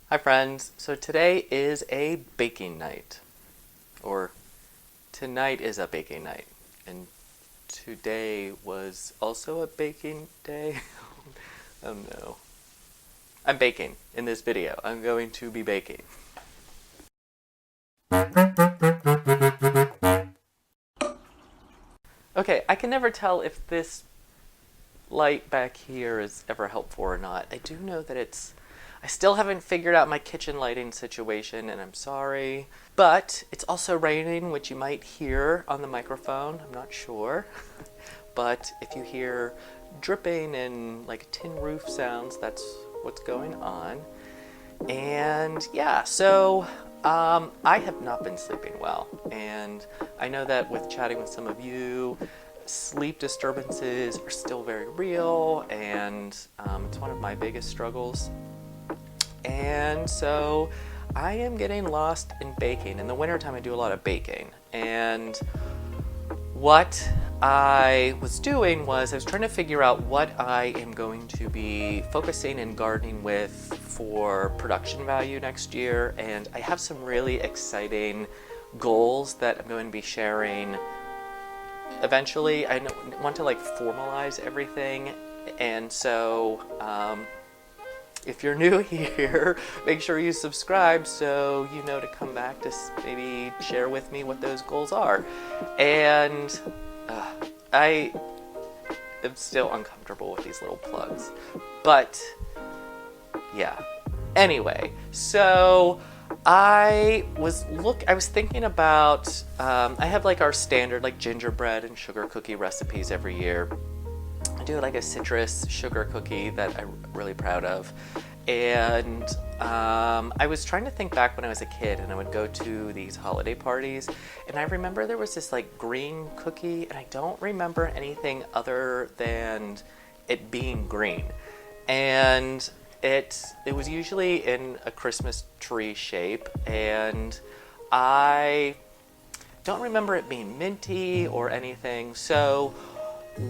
Hi friends, so today is a baking night, or tonight is a baking night, and today was also a baking day. Oh no. I'm baking in this video. I'm going to be baking. Okay, I can never tell if this light back here is ever helpful or not. I do know that I still haven't figured out my kitchen lighting situation, and I'm sorry. But it's also raining, which you might hear on the microphone. I'm not sure. But if you hear dripping and like tin roof sounds, that's what's going on. And yeah, so I have not been sleeping well. And I know that with chatting with some of you, sleep disturbances are still very real, and it's one of my biggest struggles. And so I am getting lost in baking. In the wintertime, I do a lot of baking. And what I was doing was I was trying to figure out what I am going to be focusing and gardening with for production value next year. And I have some really exciting goals that I'm going to be sharing eventually. I want to like formalize everything. And so if you're new here, make sure you subscribe so you know to come back to maybe share with me what those goals are. And I am still uncomfortable with these little plugs. But yeah. Anyway, so I was thinking about, I have like our standard like gingerbread and sugar cookie recipes every year. I do like a citrus sugar cookie that I'm really proud of. And I was trying to think back when I was a kid and I would go to these holiday parties, and I remember there was this like green cookie, and I don't remember anything other than it being green. And it was usually in a Christmas tree shape, and I don't remember it being minty or anything. So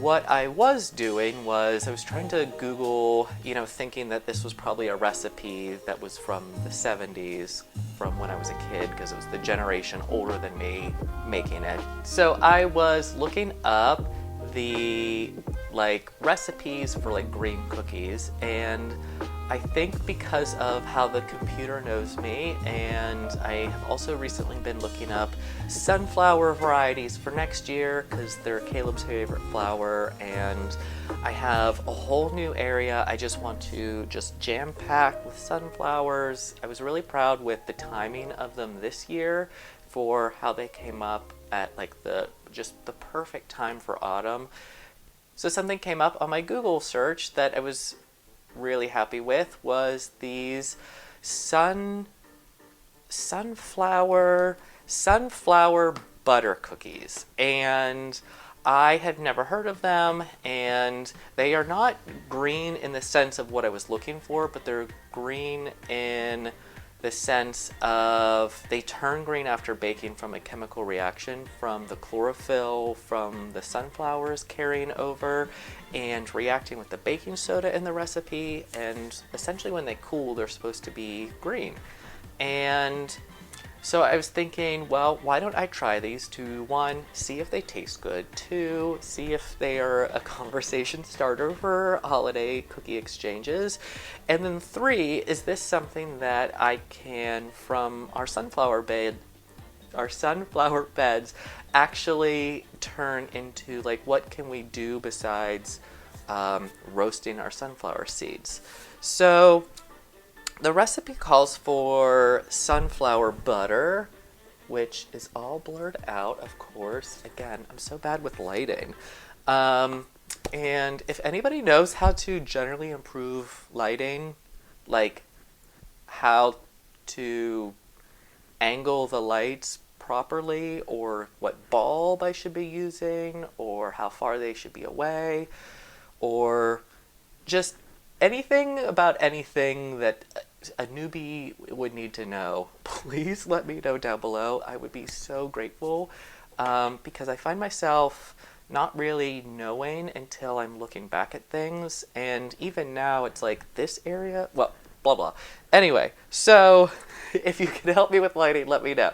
what I was doing was I was trying to Google, thinking that this was probably a recipe that was from the 70s, from when I was a kid, because it was the generation older than me making it. So I was looking up the recipes for like green cookies, and I think because of how the computer knows me, and I have also recently been looking up sunflower varieties for next year because they're Caleb's favorite flower, and I have a whole new area I just want to just jam pack with sunflowers. I was really proud with the timing of them this year for how they came up at like the perfect time for autumn. So something came up on my Google search that I was really happy with was these sunflower butter cookies, and I had never heard of them, and they are not green in the sense of what I was looking for, but they're green in the sense of they turn green after baking from a chemical reaction from the chlorophyll from the sunflowers carrying over and reacting with the baking soda in the recipe, and essentially when they cool they're supposed to be green. And so I was thinking, well, why don't I try these to, one, see if they taste good, two, see if they are a conversation starter for holiday cookie exchanges, and then three, is this something that I can, from our sunflower beds, actually turn into, like, what can we do besides roasting our sunflower seeds? So the recipe calls for sunflower butter, which is all blurred out, of course. Again, I'm so bad with lighting. And if anybody knows how to generally improve lighting, like how to angle the lights properly, or what bulb I should be using, or how far they should be away, or just anything about anything that a newbie would need to know, please let me know down below. I would be so grateful, because I find myself not really knowing until I'm looking back at things, and even now it's like this area, well, blah blah. Anyway, so if you can help me with lighting, let me know.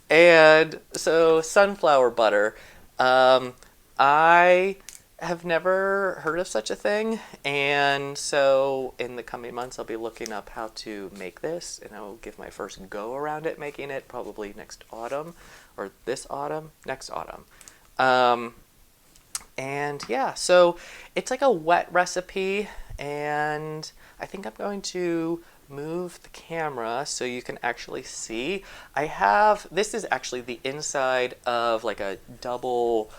And so sunflower butter, I have never heard of such a thing, and so in the coming months I'll be looking up how to make this, and I'll give my first go around it making it probably next autumn, or this autumn, next autumn. And yeah, so it's like a wet recipe, and I think I'm going to move the camera so you can actually see. This is actually the inside of like a double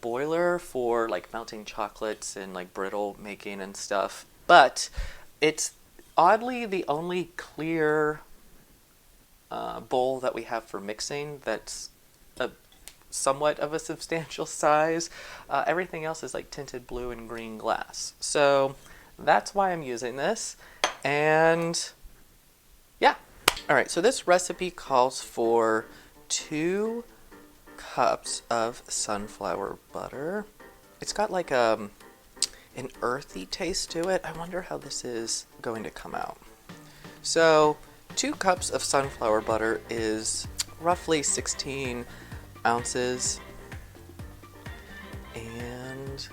boiler for like melting chocolates and like brittle making and stuff, but it's oddly the only clear bowl that we have for mixing that's a somewhat of a substantial size. Everything else is like tinted blue and green glass, so that's why I'm using this. And yeah, all right, so this recipe calls for 2 cups of sunflower butter. It's got like an earthy taste to it. I wonder how this is going to come out. So 2 cups of sunflower butter is roughly 16 ounces, and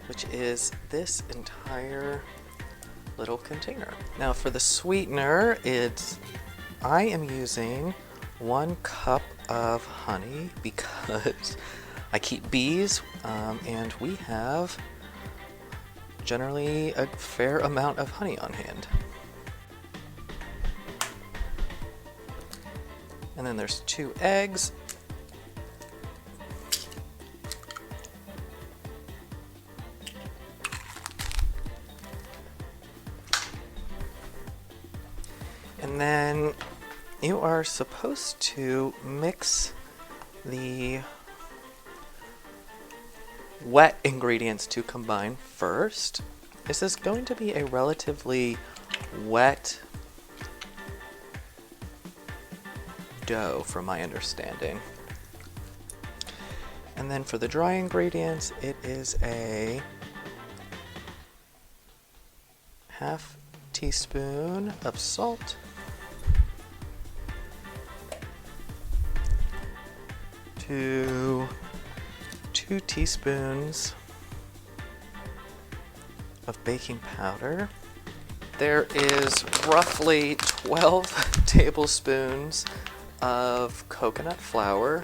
which is this entire little container. Now for the sweetener, I am using 1 cup of honey because I keep bees, and we have generally a fair amount of honey on hand. And then there's 2 eggs. And then you are supposed to mix the wet ingredients to combine first. This is going to be a relatively wet dough from my understanding. And then for the dry ingredients, it is a half teaspoon of salt, 2 teaspoons of baking powder. There is roughly 12 tablespoons of coconut flour,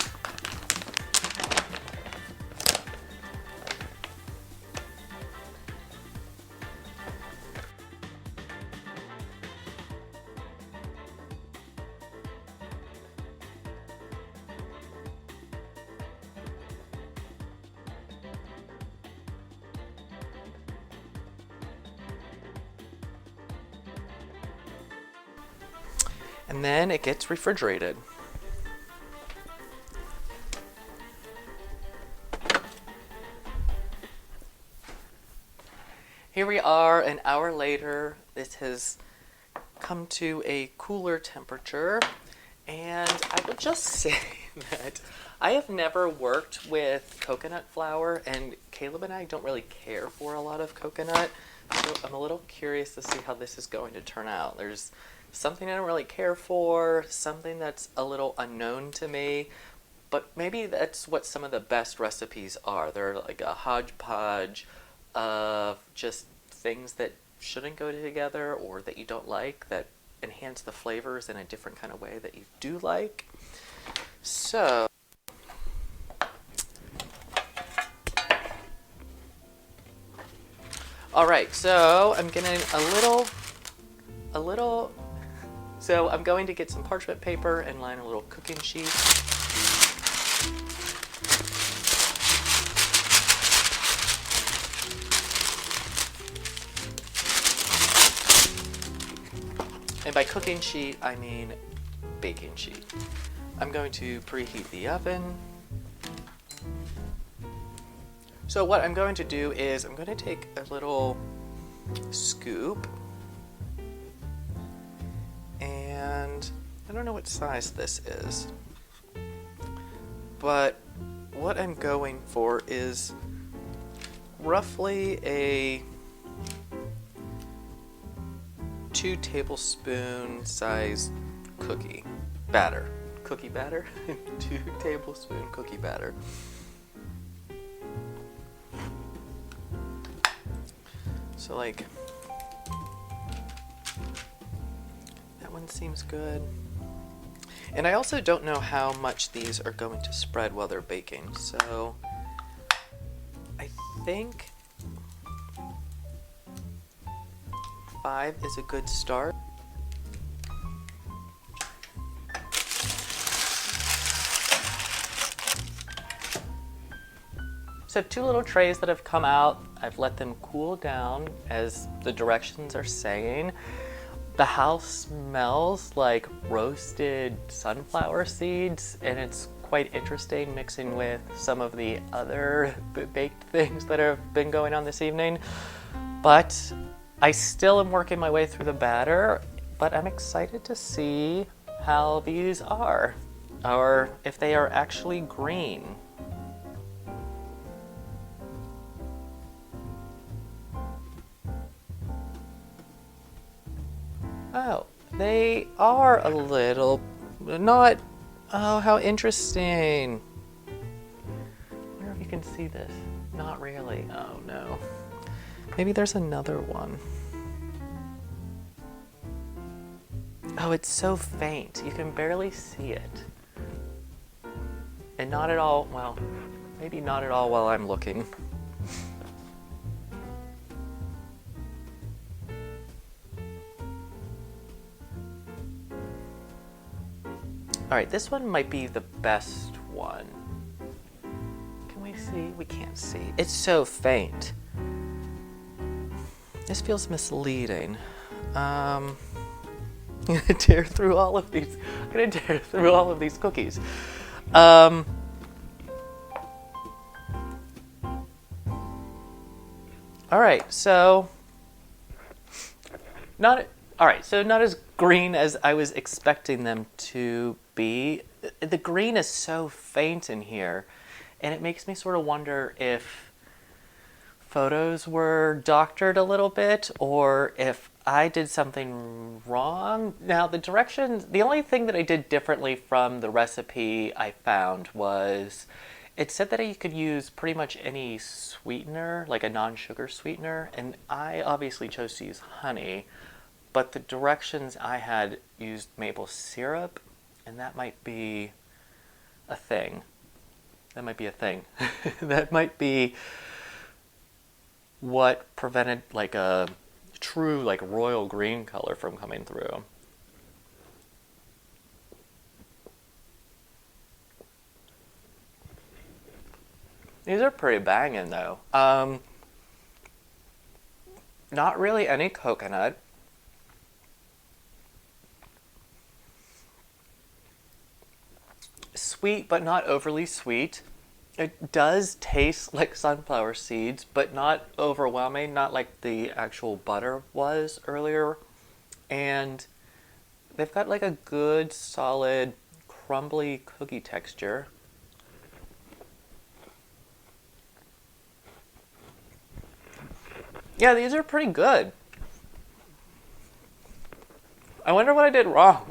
and then it gets refrigerated. Here we are an hour later. This has come to a cooler temperature, and I will just say that I have never worked with coconut flour, and Caleb and I don't really care for a lot of coconut, so I'm a little curious to see how this is going to turn out. There's something I don't really care for, something that's a little unknown to me, but maybe that's what some of the best recipes are. They're like a hodgepodge of just things that shouldn't go together or that you don't like, that enhance the flavors in a different kind of way that you do like. So alright, so I'm getting so I'm going to get some parchment paper and line a little cooking sheet. And by cooking sheet, I mean baking sheet. I'm going to preheat the oven. So what I'm going to do is I'm going to take a little scoop, and I don't know what size this is, but what I'm going for is roughly a 2 tablespoon size cookie batter. Cookie batter? 2 tablespoon cookie batter. So like, that one seems good. And I also don't know how much these are going to spread while they're baking, so I think 5 is a good start. So I have 2 little trays that have come out. I've let them cool down as the directions are saying. The house smells like roasted sunflower seeds, and it's quite interesting mixing with some of the other baked things that have been going on this evening. But I still am working my way through the batter, but I'm excited to see how these are, or if they are actually green. Oh, they are a little, not, oh, how interesting. I wonder if you can see this. Not really, oh no. Maybe there's another one. Oh, it's so faint. You can barely see it. And not at all, well, maybe not at all while I'm looking. All right, this one might be the best one. Can we see? We can't see. It's so faint. This feels misleading. I'm gonna tear through all of these. I'm gonna tear through all of these cookies. All right, so not as green as I was expecting them to be. The green is so faint in here, and it makes me sort of wonder if photos were doctored a little bit, or if I did something wrong. Now, the directions, the only thing that I did differently from the recipe I found was it said that you could use pretty much any sweetener, like a non-sugar sweetener, and I obviously chose to use honey, but the directions I had used maple syrup, and that might be a thing. That might be a thing. That might be what prevented like a true like royal green color from coming through. These are pretty banging though. Not really any coconut. Sweet, but not overly sweet. It does taste like sunflower seeds, but not overwhelming, not like the actual butter was earlier. And they've got like a good, solid, crumbly cookie texture. Yeah, these are pretty good. I wonder what I did wrong.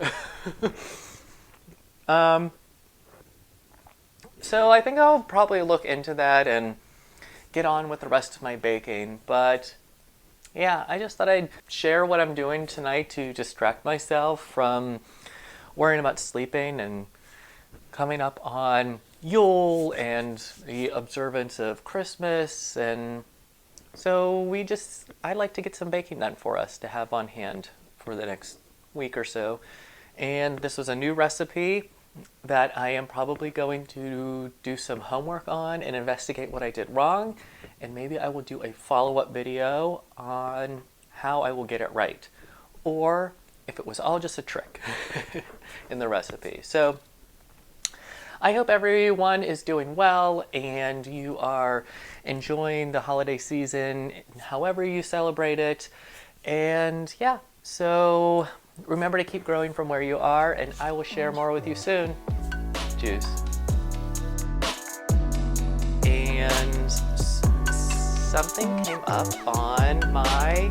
So I think I'll probably look into that and get on with the rest of my baking. But yeah, I just thought I'd share what I'm doing tonight to distract myself from worrying about sleeping and coming up on Yule and the observance of Christmas. And so I'd like to get some baking done for us to have on hand for the next week or so. And this was a new recipe that I am probably going to do some homework on and investigate what I did wrong, and maybe I will do a follow-up video on how I will get it right, or if it was all just a trick in the recipe. So I hope everyone is doing well and you are enjoying the holiday season however you celebrate it. And yeah, so remember to keep growing from where you are, and I will share more with you soon. Juice. And something came up on my